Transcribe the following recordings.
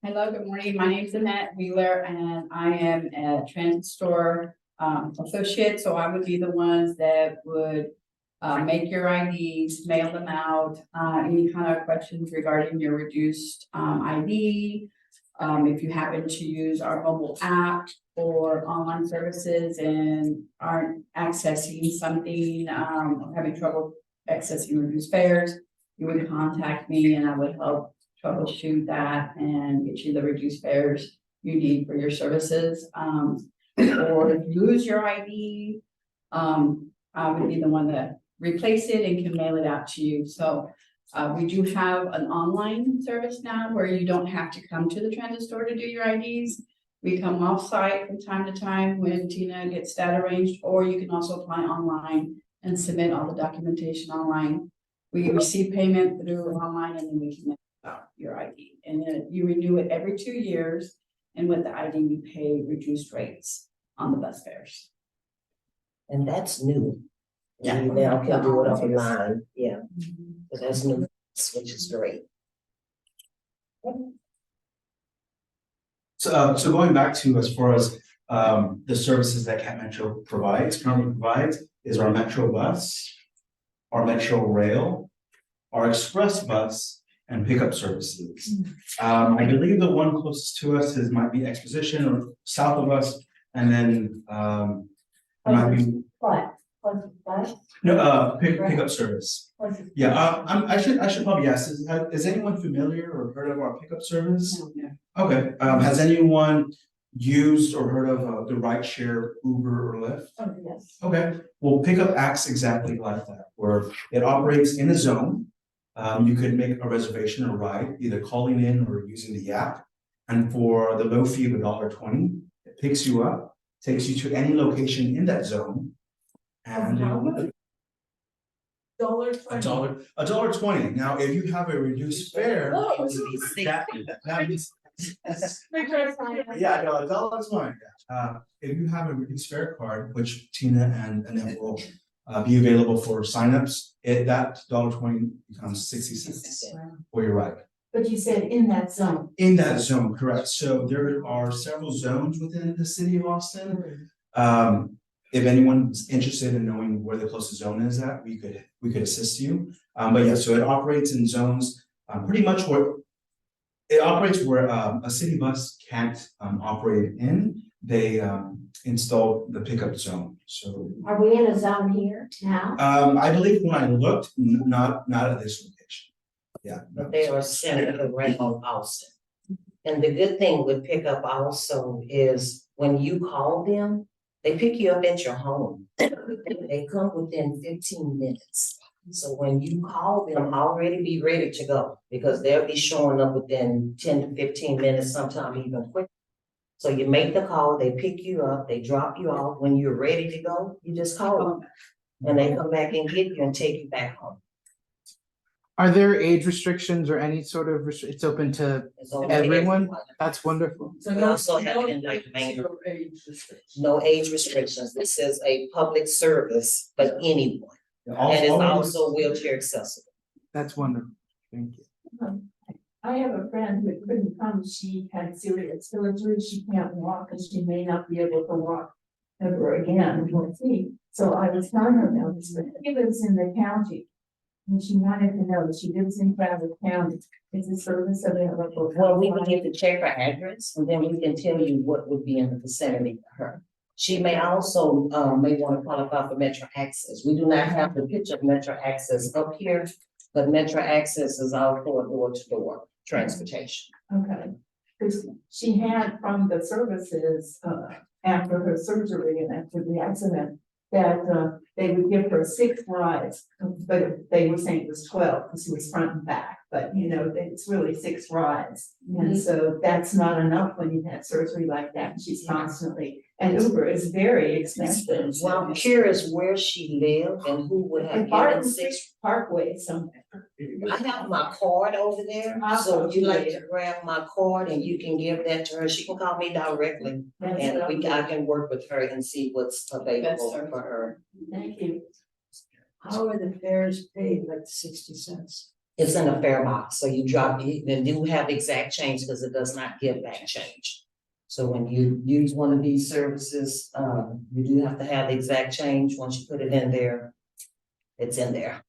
Hello, good morning. My name is Annette Wheeler and I am a transit store associate. So I would be the ones that would make your IDs, mail them out, any kind of questions regarding your reduced ID. If you happen to use our mobile app or online services and aren't accessing something, having trouble accessing reduced fares, you would contact me and I would help troubleshoot that and get you the reduced fares you need for your services. Or if you lose your ID, I would be the one that replace it and can mail it out to you. So we do have an online service now where you don't have to come to the transit store to do your IDs. We come off-site from time to time when Tina gets that arranged, or you can also apply online and submit all the documentation online. We receive payment through online and then we can your ID, and then you renew it every 2 years, and with the ID you pay reduced rates on the bus fares. And that's new. Yeah. You now can do it online, yeah. But that's new, which is great. So going back to as far as the services that CapMetro currently provides is our Metro bus, our Metro rail, our express bus, and pickup services. I believe the one closest to us might be Exposition or south of us, and then might be What? no pickup service. Yeah, I should probably ask. Is anyone familiar or heard of our pickup service? Okay. Has anyone used or heard of the rideshare Uber or Lyft? Oh, yes. Okay. Well, pickup acts exactly like that, where it operates in a zone. You could make a reservation or ride, either calling in or using the app. And for the low fee of $1.20, it picks you up, takes you to any location in that zone. And $1.20. Now, if you have a reduced fare, that means yeah, no, $1.20. If you have a reduced fare card, which Tina and Annette will be available for signups, that $1.20 becomes 60 cents for your ride. But you said in that zone. In that zone, correct. So there are several zones within the city of Austin. If anyone's interested in knowing where the closest zone is at, we could assist you. But yeah, so it operates in zones pretty much where it operates where a city bus can't operate in. They installed the pickup zone. So Are we in a zone here now? I believe when I looked, not at this location. Yeah. But they are centered around Austin. And the good thing with pickup also is when you call them, they pick you up at your home. They come within 15 minutes. So when you call them, already be ready to go because they'll be showing up within 10 to 15 minutes, sometimes even quicker. So you make the call, they pick you up, they drop you off. When you're ready to go, you just call them. And they come back and get you and take you back home. Are there age restrictions or any sort of it's open to It's open to everyone? everyone. That's wonderful. So we also have like no age restrictions. This is a public service for anyone. And it's also wheelchair accessible. That's wonderful. Thank you. I have a friend who couldn't come. She had serious surgery. She can't walk and she may not be able to walk ever again. We'll see. So I was telling her about this, but she lives in the county. And she wanted to know that she lives in Travis County. Is the service available? Well, we can get to check her address and then we can tell you what would be in the vicinity for her. She may also may want to qualify for MetroAccess. We do not have the picture of MetroAccess up here, but MetroAccess is out for door-to-door transportation. Okay. Because she had from the services after her surgery and after the accident that they would give her 6 rides, but they were saying it was 12 because it was front and back. But you know, it's really 6 rides. And so that's not enough when you have surgery like that. She's constantly, and Uber is very expensive. Well, I'm curious where she lived and who would have given 6. Parkway somewhere. I have my card over there, so if you'd like to grab my card and you can give that to her, she can call me directly. And I can work with her and see what's available for her. Thank you. How are the fares paid, like 60 cents? It's in a fare box, so you drop it, and do have exact change because it does not give back change. So when you use one of these services, you do have to have the exact change. Once you put it in there, it's in there.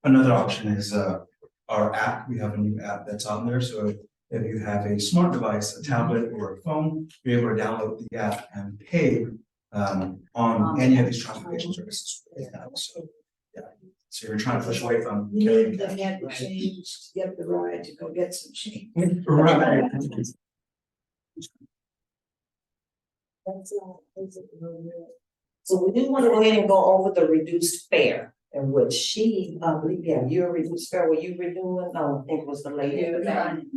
Another option is our app. We have a new app that's on there. So if you have a smart device, a tablet or a phone, you're able to download the app and pay on any of these transportation services. So, yeah. So you're trying to push away from You carrying need to cash. have the change, to get the ride to go get some change. Right. That's all. So we do want to go ahead and go over the reduced fare, in which she, you're reduced fare. Were you renewing? No, I think it was the lady.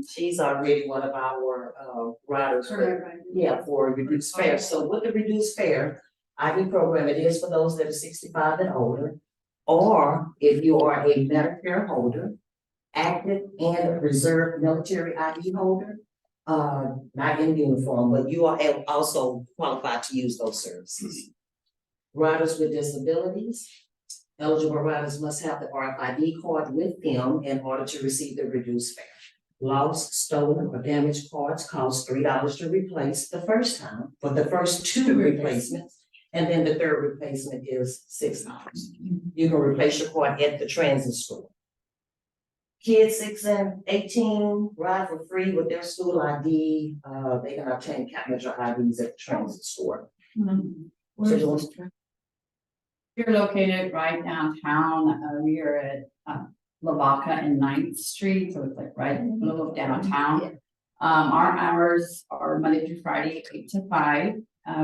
She's already one of our riders. Yeah, for reduced fare. So with the reduced fare, ID program, it is for those that are 65 and older. Or if you are a Medicare holder, active and reserved military ID holder, not in uniform, but you are also qualified to use those services. Riders with disabilities, eligible riders must have the RFID card with them in order to receive the reduced fare. Lost, stolen, or damaged cards cost $3 to replace the first time for the first two replacements. And then the third replacement is $6. You can replace your card at the transit store. Kids 6 and 18 ride for free with their school ID. They can obtain CapMetro IDs at the transit store. So you want to- We're located right downtown. We are at Lavaca and 9th Street, so it's like right in the middle of downtown. Our hours are Monday through Friday, 8 to 5.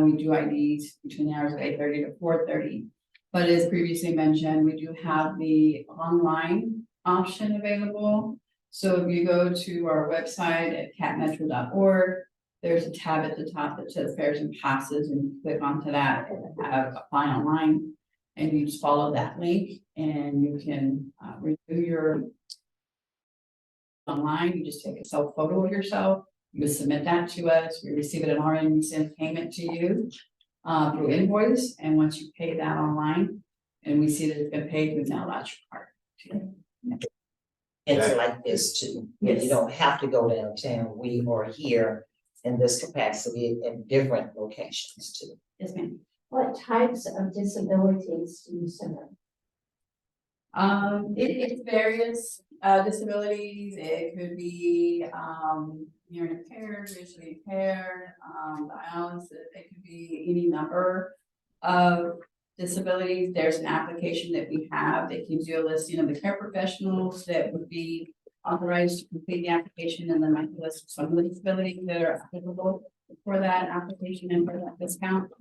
We do IDs between the hours of 8:30 to 4:30. But as previously mentioned, we do have the online option available. So if you go to our website at capmetro.org, there's a tab at the top that says fares and passes, and you click onto that and have apply online. And you just follow that link and you can renew your online. You just take a self photo of yourself. You submit that to us. We receive it in our end. We send payment to you through invoice. And once you pay that online and we see that it's been paid, we mail out your card to you. It's like this too. You don't have to go downtown. We are here in this capacity in different locations too. Yes, ma'am. What types of disabilities do you serve? It's various disabilities. It could be hearing impaired, visually impaired, dialysis. It could be any number of disabilities. There's an application that we have that gives you a listing of the care professionals that would be authorized to complete the application, and then I can list some of the disabilities that are applicable for that application and for that discount.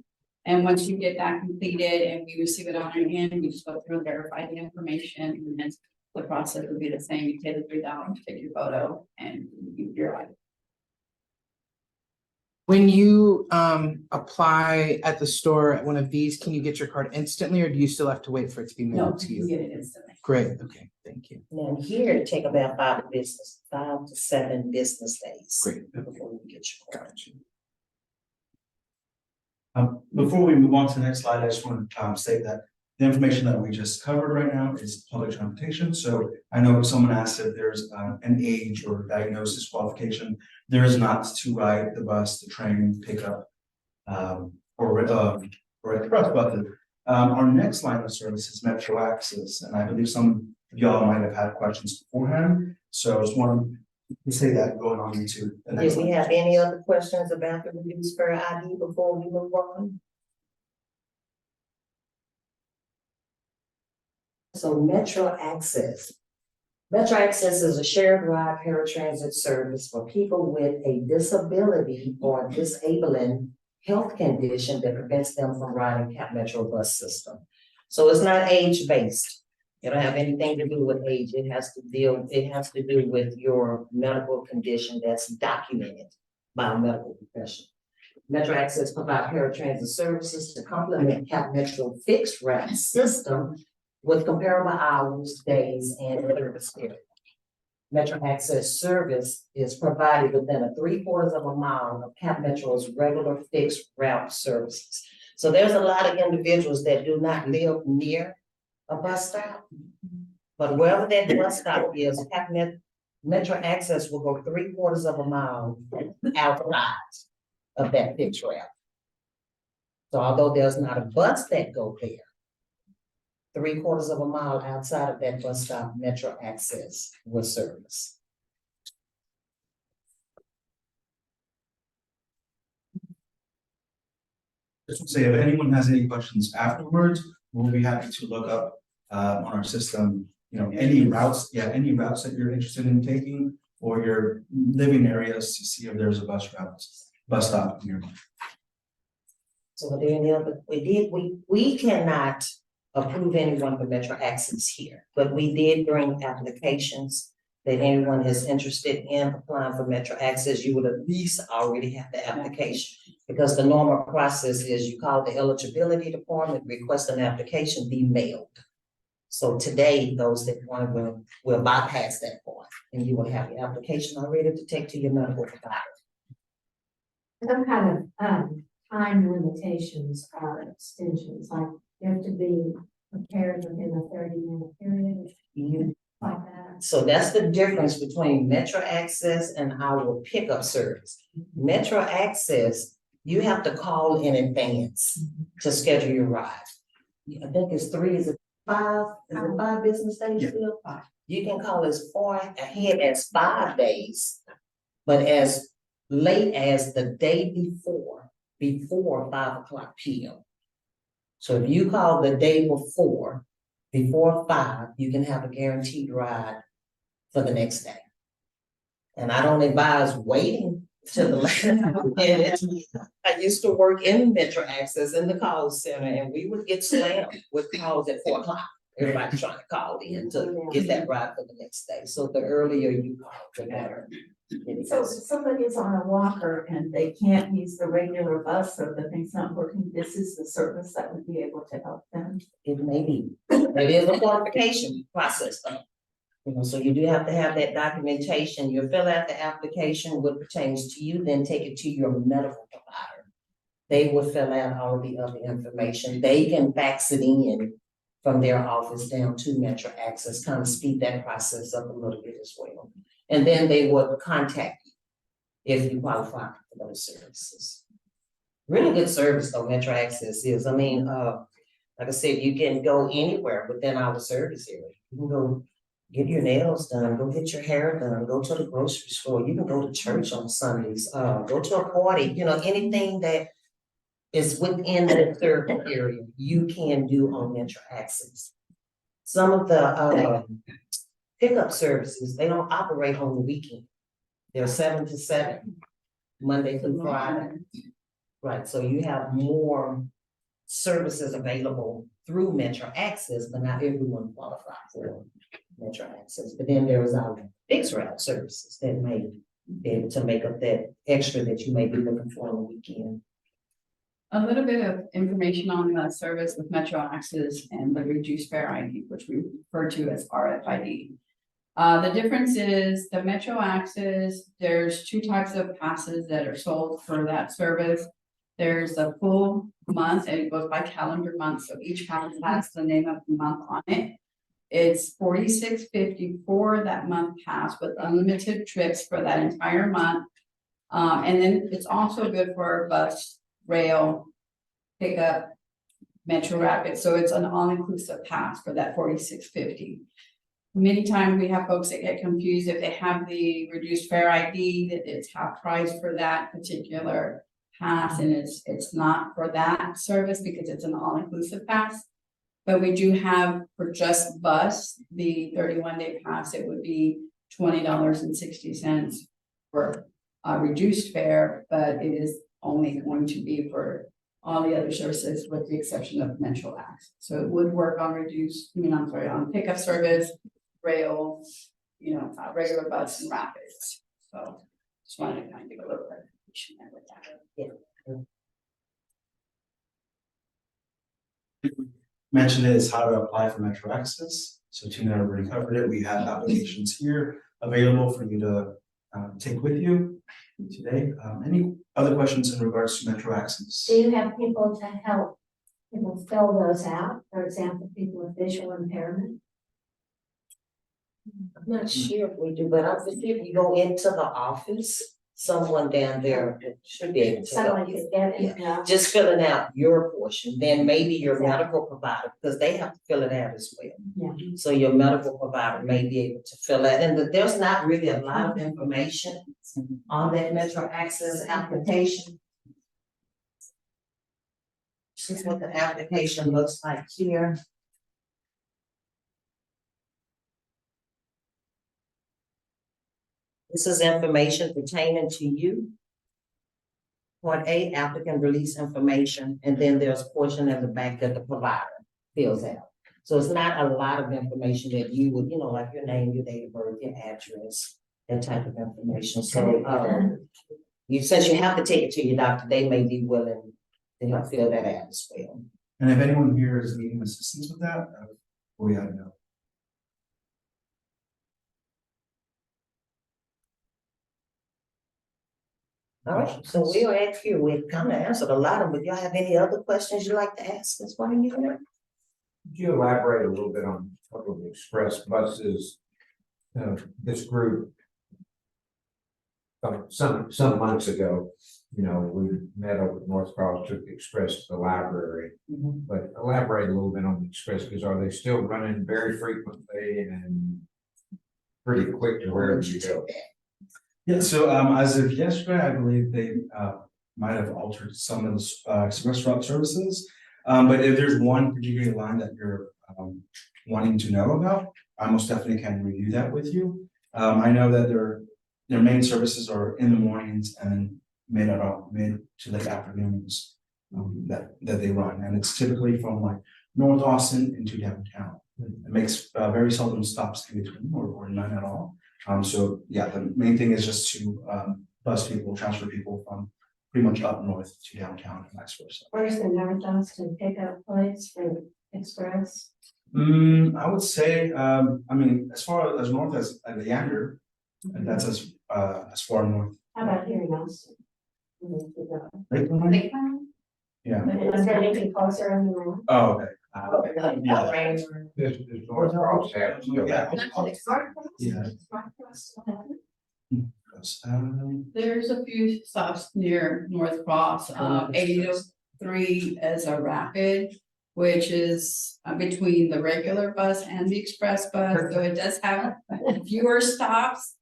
And once you get that completed and we receive it on our end, we just go through and verify the information, and then the process would be the same. You pay the $3, take your photo, and you're right. When you apply at the store at one of these, can you get your card instantly, or do you still have to wait for it to be No, mailed to you you? get it instantly. Great, okay, thank you. Now here it take about 5 to 7 business days. Great. Before we get your card. Gotcha. Before we move on to the next slide, I just want to state that the information that we just covered right now is public transportation. So I know if someone asked if there's an age or diagnosis qualification, there is not to ride the bus, the train, pickup, or express buses. Our next line of service is MetroAccess, and I believe some of y'all might have had questions beforehand. So I just want to say that going on into the next Did we line. have any other questions about the reduced fare ID before we move on? So MetroAccess. MetroAccess is a shared ride paratransit service for people with a disability or disabling health condition that prevents them from riding CapMetro bus system. So it's not age-based. It don't have anything to do with age. It has to do with your medical condition that's documented by a medical professional. MetroAccess provides paratransit services to complement CapMetro fixed route system with comparable hours, days, and service period. MetroAccess service is provided within a 3/4 of a mile of CapMetro's regular fixed route services. So there's a lot of individuals that do not live near a bus stop, But wherever that bus stop is, MetroAccess will go 3/4 of a mile outside of that pitch rail. So although there's not a bus that go there, 3/4 of a mile outside of that bus stop, MetroAccess will service. Just to say, if anyone has any questions afterwards, we'll be happy to look up on our system, any routes that you're interested in taking or your living areas to see if there's a bus stop nearby. So are there any other, we cannot approve anyone for MetroAccess here, but we did bring applications that anyone is interested in applying for MetroAccess, you would at least already have the application. Because the normal process is you call the eligibility department, request an application be mailed. So today, those that want will bypass that part, and you will have your application already to take to your medical provider. Some kind of time limitations or extensions, like you have to be prepared within a 30-minute period, like that. So that's the difference between MetroAccess and our pickup service. MetroAccess, you have to call in advance to schedule your ride. I think it's 5 business days Yeah. still? You can call as far ahead as 5 days, but as late as the day before 5:00 p.m. So if you call the day before 5, you can have a guaranteed ride for the next day. And I don't advise waiting till the last minute. I used to work in MetroAccess in the call center, and we would get slammed with calls at 4:00. Everybody trying to call in to get that ride for the next day. So the earlier you call, the better. So if somebody's on a walker and they can't use the regular bus or the thing's not working, this is the service that would be able to help them. It may be, it is a qualification process though. So you do have to have that documentation. You fill out the application, what pertains to you, then take it to your medical provider. They will fill out all the other information. They can fax it in from their office down to MetroAccess, kind of speed that process up a little bit as well. And then they will contact you if you qualify for those services. Really good service though, MetroAccess is. I mean, like I said, you can go anywhere within our service area. You can go get your nails done, go get your hair done, go to the grocery store. You can go to church on Sundays, go to a party, anything that is within the service area, you can do on MetroAccess. Some of the pickup services, they don't operate on the weekend. They're 7 to 7, Monday through Friday. Right, so you have more services available through MetroAccess, but not everyone qualifies for MetroAccess. But then there is our fixed route services that may be able to make up that extra that you may be looking for on the weekend. A little bit of information on the service with MetroAccess and the reduced fare ID, which we refer to as RFID. The difference is the MetroAccess, there's 2 types of passes that are sold for that service. There's a full month and it goes by calendar month. So each pass has the name of the month on it. It's $46.50 for that month pass with unlimited trips for that entire month. And then it's also good for bus, rail, pickup, Metro Rapid. So it's an all-inclusive pass for that $46.50. Many times we have folks that get confused if they have the reduced fare ID that it's half price for that particular pass, and it's not for that service because it's an all-inclusive pass. But we do have for just bus, the 31-day pass, it would be $20.60 for a reduced fare, but it is only going to be for all the other services with the exception of MetroAccess. So it would work on on pickup service, rail, regular bus and rapids. So just wanted to kind of give a little clarification there with that. Yeah. Mentioned is how to apply for MetroAccess. So Tina already covered it. We have applications here available for you to take with you today. Any other questions in regards to MetroAccess? Do you have people to help people fill those out? For example, people with visual impairment? I'm not sure if we do, but I'm sure if you go into the office, someone down there should be able to help Someone you. could get it. Just filling out your portion, then maybe your medical provider, because they have to fill it out as well. Yeah. So your medical provider may be able to fill that, and there's not really a lot of information on that MetroAccess application. This is what the application looks like here. This is information pertaining to you. Part A, applicant release information, and then there's a portion in the back that the provider fills out. So it's not a lot of information that you would, like your name, your date of birth, your address, that type of information. So, since you have to take it to your doctor, they may be willing to help fill that out as well. And if anyone here is needing assistance with that, we have to know. All right, so we are at here. We've kind of answered a lot of them, but y'all have any other questions you'd like to ask us while you're here? Could you elaborate a little bit on a couple of the express buses? This group. Some months ago, we met over at North Cross, took the express to the library. But elaborate a little bit on the express, because are they still running very frequently and pretty quick to wherever you go? Yeah, so as of yesterday, I believe they might have altered some of the express route services. But if there's one particular line that you're wanting to know about, I most definitely can review that with you. I know that their main services are in the mornings and mid to late afternoons that they run, and it's typically from like North Austin into downtown. It makes very seldom stops in between or none at all. So yeah, the main thing is just to transfer people from pretty much up north to downtown and vice versa. Where's the North Austin pickup place for express? I would say, as far as north as Leander, and that's as far north. How about here in Austin? Lakeland? Yeah. Is there anything closer on the road? Oh, okay. Yeah. This North Cross has still that. Yeah. There's a few stops near North Cross, 803 as a rapid, which is between the regular bus and the express bus, so it does have fewer stops.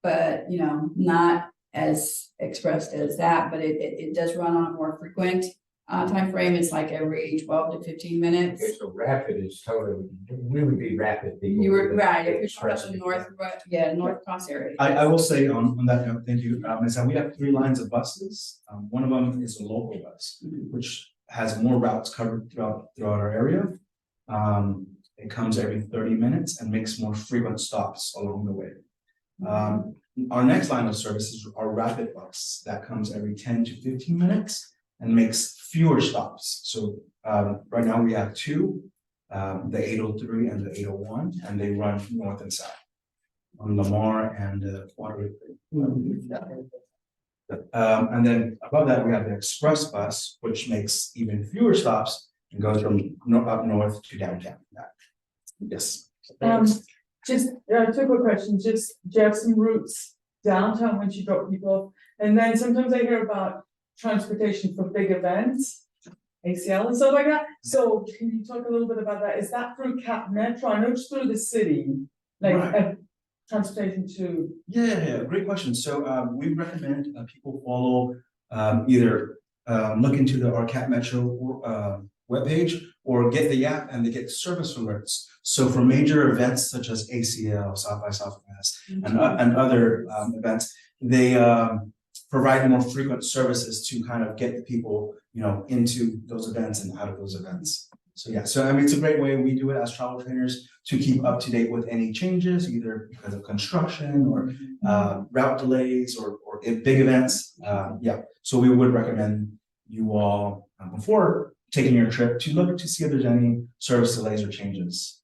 But, not as expressed as that, but it does run on a more frequent time frame. It's like every 12 to 15 minutes. Okay, so rapid is totally, we would be rapid. people You were would right, if express you're talking it. North Cross area. I will say on that note, thank you, is that we have 3 lines of buses. One of them is a local bus, which has more routes covered throughout our area. It comes every 30 minutes and makes more frequent stops along the way. Our next line of services are rapid bus that comes every 10 to 15 minutes and makes fewer stops. So right now we have 2, the 803 and the 801, and they run north and south on Lamar and Waterloo. And then above that, we have the express bus, which makes even fewer stops and goes from up north to downtown. Yes. Just 2 quick questions, just Jefferson routes downtown once you drop people off, and then sometimes I hear about transportation for big events, ACL and stuff like that. So can you talk a little bit about that? Is that through CapMetro? I know it's through the city, like Right. Transportation to. Yeah, great question. So we recommend people follow either look into our CapMetro webpage or get the app and they get service alerts. So for major events such as ACL, South by Southwest, and other events, they provide more frequent services to kind of get the people, into those events and out of those events. So yeah, it's a great way we do it as travel trainers to keep up to date with any changes, either because of construction or route delays or big events. So we would recommend you all before taking your trip to look to see if there's any service delays or changes.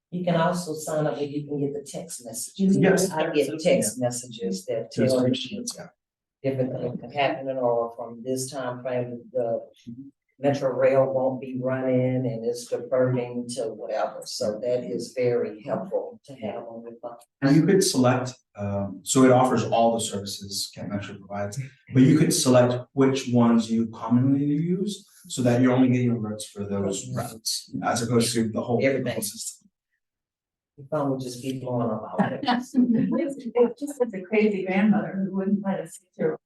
You can also sign up where you can get the text messages. Yes. I get text messages that tell me Yeah. different things happening or from this time frame, the Metro Rail won't be running and it's diverting to whatever. So that is very helpful to have on your phone. And you could select, so it offers all the services CapMetro provides, but you could select which ones you commonly use so that you're only getting alerts for those routes as opposed to the whole Everything. system. Your phone would just be blowing up all day. It just was a crazy grandmother who wouldn't let us sit here.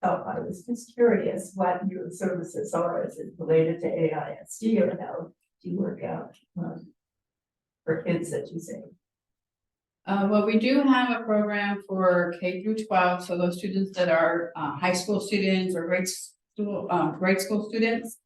Oh, I was just curious what your services are, is it related to AISD or how do you work out? For kids that you say? Well, we do have a program for K through 12, so those students that are high school students or grade school students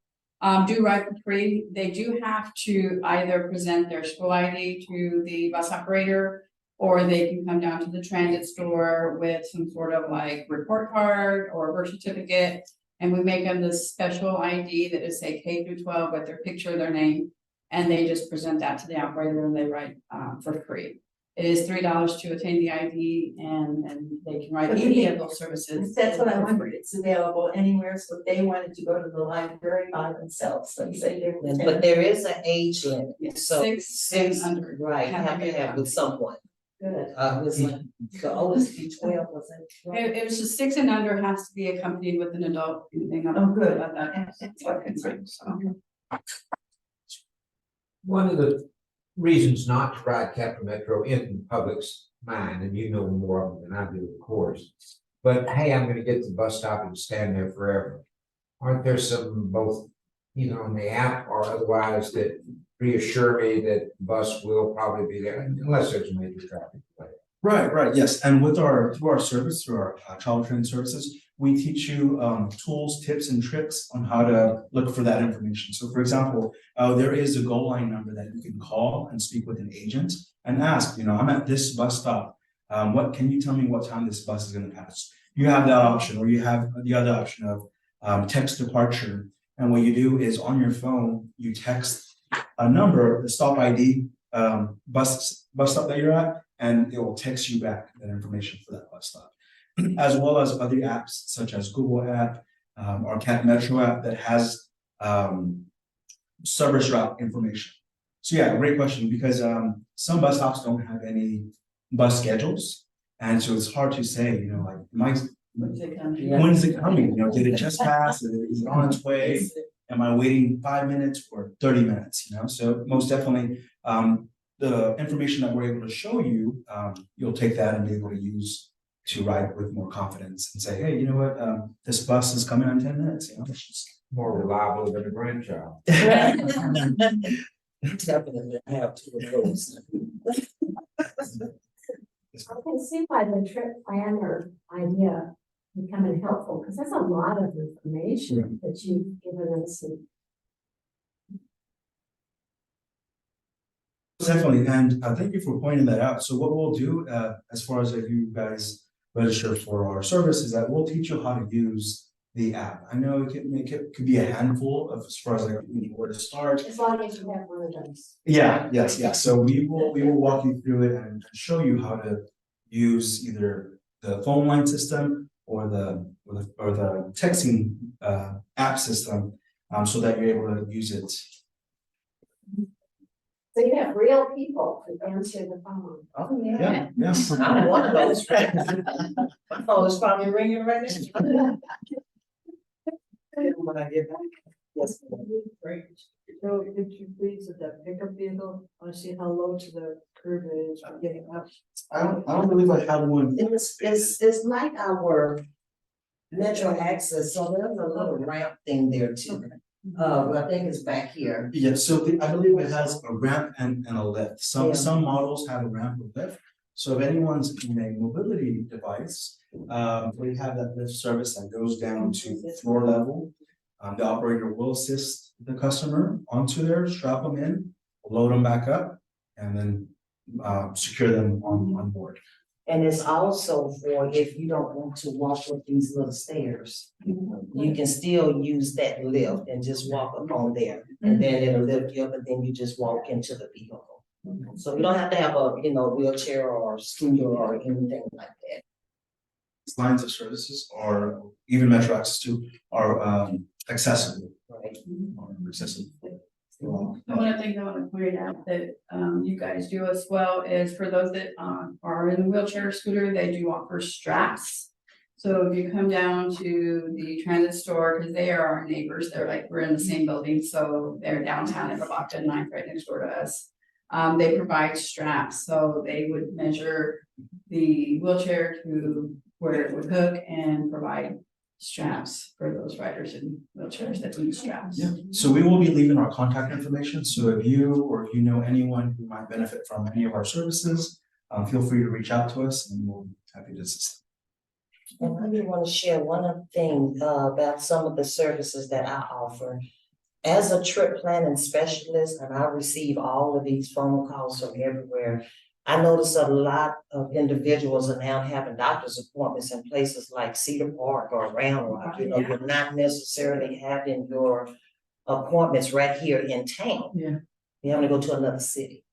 do ride for free. They do have to either present their school ID to the bus operator, or they can come down to the transit store with some sort of like report card or birth certificate. And we make them this special ID that is say K through 12 with their picture, their name, and they just present that to the operator and they ride for free. It is $3 to attain the ID and they can ride any of those services. That's what I wondered, it's available anywhere, so if they wanted to go to the library by themselves, let's say they were. But there is an age limit, Yes, so six and under. right, you have to have with someone. Good. Was like, the oldest be 12, was it? It was just 6 and under has to be accompanied with an adult. Anything up Oh, good. about that. That's what it's like, so. One of the reasons not to ride CapMetro in the public's mind, and you know more of them than I do, of course. But hey, I'm gonna get to the bus stop and stand there forever. Aren't there some both either on the app or otherwise that reassure me that the bus will probably be there unless there's a major traffic delay? Right, yes, and with through our service, through our child training services, we teach you tools, tips, and tricks on how to look for that information. So for example, there is a goal line number that you can call and speak with an agent and ask, I'm at this bus stop. What can you tell me what time this bus is going to pass? You have that option, or you have the other option of text departure. And what you do is on your phone, you text a number, the stop ID, bus stop that you're at, and it will text you back that information for that bus stop, as well as other apps such as Google app or CapMetro app that has service route information. So yeah, great question, because some bus stops don't have any bus schedules, and so it's hard to say, like, when's it coming? Did it just pass? Is it on its way? Am I waiting 5 minutes or 30 minutes? So most definitely, the information that we're able to show you, you'll take that and be able to use to ride with more confidence and say, hey, you know what? This bus is coming in 10 minutes. It's just More reliable than a grandchild. Definitely have two of those. I can see why the trip planner idea becoming helpful, because that's a lot of information that you've given us. And Definitely, and thank you for pointing that out. So what we'll do, as far as if you guys register for our service, is that we'll teach you how to use the app. I know it could be a handful of as far as like where to start. as long as you have one of those. Yeah. So we will walk you through it and show you how to use either the phone line system or the texting app system, so that you're able to use it. So you have real people who answer the phone. Oh, yeah. Yeah. I'm one of those. My phone is probably ringing right now. When I get back. Yes. Great. So could you please with that pickup vehicle, I want to see how low to the curb it is for getting up. I don't believe I have one. It's like our MetroAccess, so there's a little ramp thing there too. I think it's back here. Yeah, so I believe it has a ramp and a lift. Yeah. Some models have a ramp or lift. So if anyone's in a mobility device, we have that lift service that goes down to floor level. The operator will assist the customer onto there, strap them in, load them back up, and then secure them on board. And it's also for if you don't want to walk up these little stairs, you can still use that lift and just walk up on there. And then it'll lift you up and then you just walk into the vehicle. So you don't have to have a, wheelchair or scooter or anything like that. Lines of services or even MetroAccess too are accessible. wide or accessible. One of the things I want to point out that you guys do as well is for those that are in a wheelchair or scooter, they do offer straps. So if you come down to the transit store, because they are our neighbors, they're like, we're in the same building, so they're downtown in Lavaca and 9th right next door to us. They provide straps, so they would measure the wheelchair to where it would hook and provide straps for those riders in wheelchairs that need straps. Yeah, so we will be leaving our contact information, so if you know anyone who might benefit from any of our services, feel free to reach out to us and we'll be happy to assist. And I do want to share one other thing about some of the services that I offer. As a trip planning specialist, and I receive all of these phone calls from everywhere, I notice a lot of individuals are now having doctor's appointments in places like Cedar Park or Round Rock. You know, you're not necessarily having your appointments right here in town. Yeah. You have to go to another city.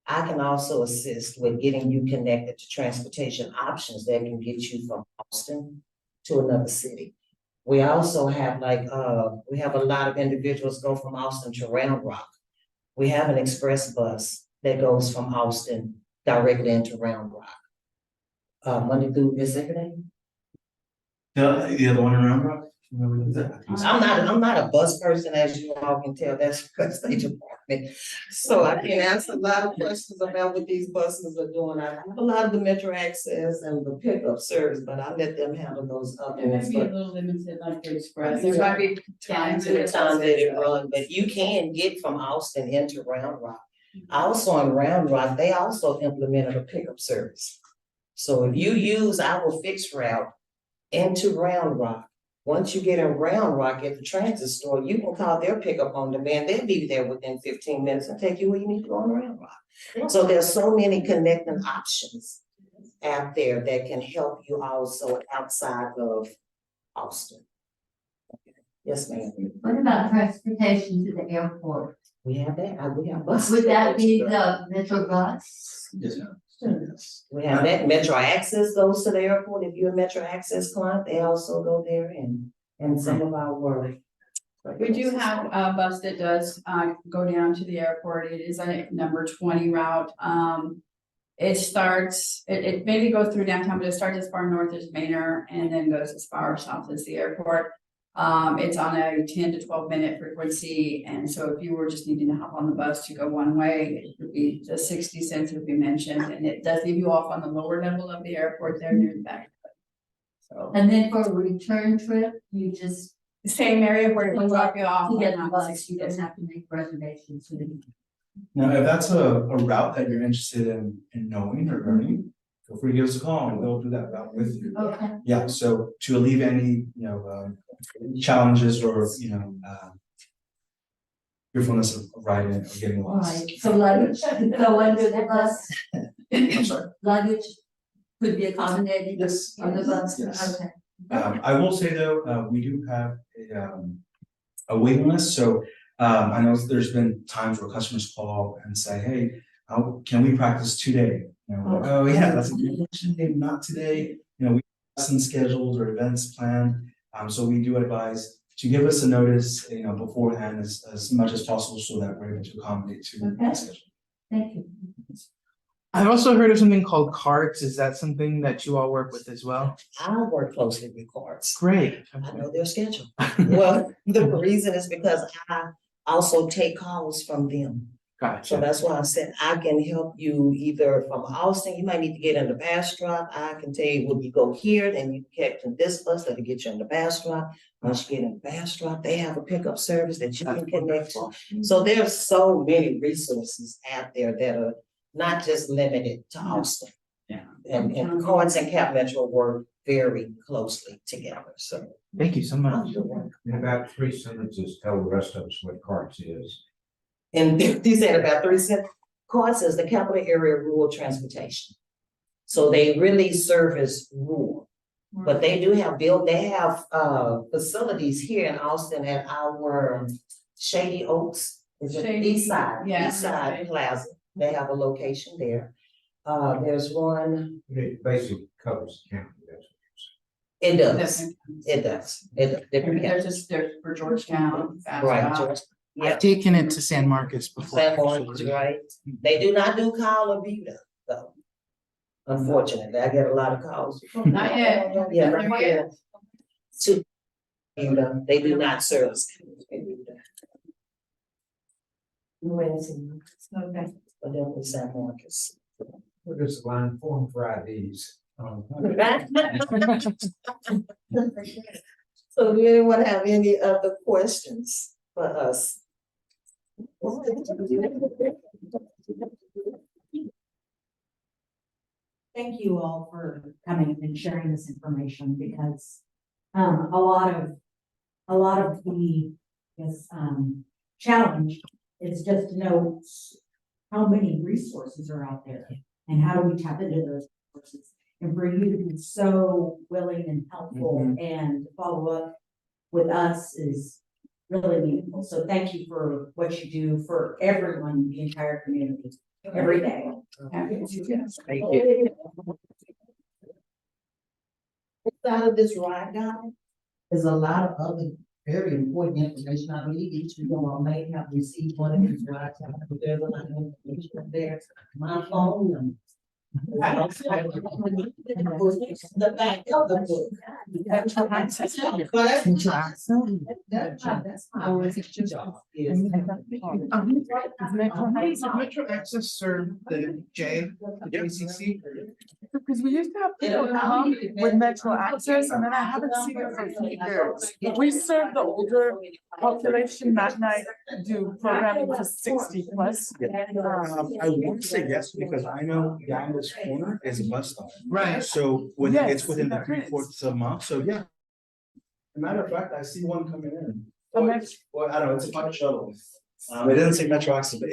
I can also assist with getting you connected to transportation options that can get you from Austin to another city. We also have we have a lot of individuals go from Austin to Round Rock. We have an express bus that goes from Austin directly into Round Rock. Monday through Saturday. The one in Round Rock? Remember that? I'm not a bus person, as you all can tell, that's because they department. So I can answer a lot of questions about what these buses are doing. I have a lot of the MetroAccess and the pickup service, but I let them handle those other It may ones. be a But little limited like the express, there might be times to the time that it run, but you can get from Austin into Round Rock. Also in Round Rock, they also implemented a pickup service. So if you use our fixed route into Round Rock, once you get in Round Rock at the transit store, you can call their pickup on demand. They'll be there within 15 minutes and take you where you need to go on Round Rock. So there's so many connecting options out there that can help you also outside of Austin. Yes, ma'am. What about transportation to the airport? We have that. We have buses. Would that be the Metro bus? Yes, ma'am. Yes. We have that. MetroAccess goes to the airport. If you're a MetroAccess client, they also go there and some of our work. We do have a bus that does go down to the airport. It is a number 20 route. It maybe goes through downtown, but it starts as far north as Manor and then goes as far south as the airport. It's on a 10 to 12 minute frequency, and so if you were just needing to hop on the bus to go one way, it would be the 60 cents would be mentioned, and it does leave you off on the lower level of the airport there near the back. So And then for a return trip, you just the same area where it will drop you off. to get the on bus, 60 you don't days. have to make reservations. Now, if that's a route that you're interested in knowing or learning, feel free to give us a call and we'll do that route with you. Okay. Yeah, so to alleviate any, challenges or, fearfulness of riding or getting lost. Right, so luggage could go under the bus, I'm sorry. luggage could be accommodated Yes. on the bus, Yes. okay. I will say though, we do have a waiting list, so I know there's been times where customers call and say, hey, how can we practice today? We're like, oh yeah, that's a good question, not today, we have lessons scheduled or events planned. So we do advise to give us a notice, beforehand as much as possible so that we're able to accommodate to the Okay. schedule. Thank you. I've also heard of something called carts. Is that something that you all work with as well? I work closely with cards. Great. I know their schedule. Well, the reason is because I also take calls from them. So Gotcha. that's why I said I can help you either from Austin, you might need to get in the Bastrop. I can tell you when you go here, then you catch this bus that'll get you in the Bastrop. Once you get in the Bastrop, they have a pickup service that you can connect to. So there's so many resources out there that are not just limited to Austin. Yeah. And cards and CapMetro work very closely together, so. Thank you so much. In about 3 sentences, tell the rest of us what carts is. And you said about 3 cents. CARTS is the Capital Area Rural Transportation. So they really service rural. But they do have facilities here in Austin at our Shady Oaks. Is it Shady, East Side? yeah, East Side okay. Plaza. They have a location there. There's one, It basically covers the county, that's what It does, it does, different There's counties. there's for Georgetown. Right, George. I've taken it to San Marcos before. San Marcos, right? They do not do call or Buda, though. Unfortunately, I get a lot of calls. Not yet. Yeah, Not not yet. yet. To Buda, they do not service. Buda. Okay. But then we San Marcos. We're just line form for IDs. So do anyone have any other questions for us? Thank you all for coming and sharing this information because a lot of the challenge is just to know how many resources are out there and how do we tap into those resources. And for you to be so willing and helpful and follow up with us is really meaningful. So thank you for what you do for everyone, the entire community, every day. Thank you. Inside of this ride guide is a lot of other very important information. I believe each of you all may have received one of these rides. There's a lot of information there. My phone number. The back of the book. That's fine. That's fine. Or is it just? MetroAccess serve the JCC? Because we used to have people come with MetroAccess, and then I haven't seen it for a few years. We serve the older population. Matt and I do programming for 60 plus. I want to say yes, because I know down this corner is a bus stop. Right. So when Yes, it's within the there is. 3/4 of a mile, so yeah. As a matter of fact, I see one coming in. So Met- Well, I don't know, it's a bike shuttle. It doesn't say Metro Access, but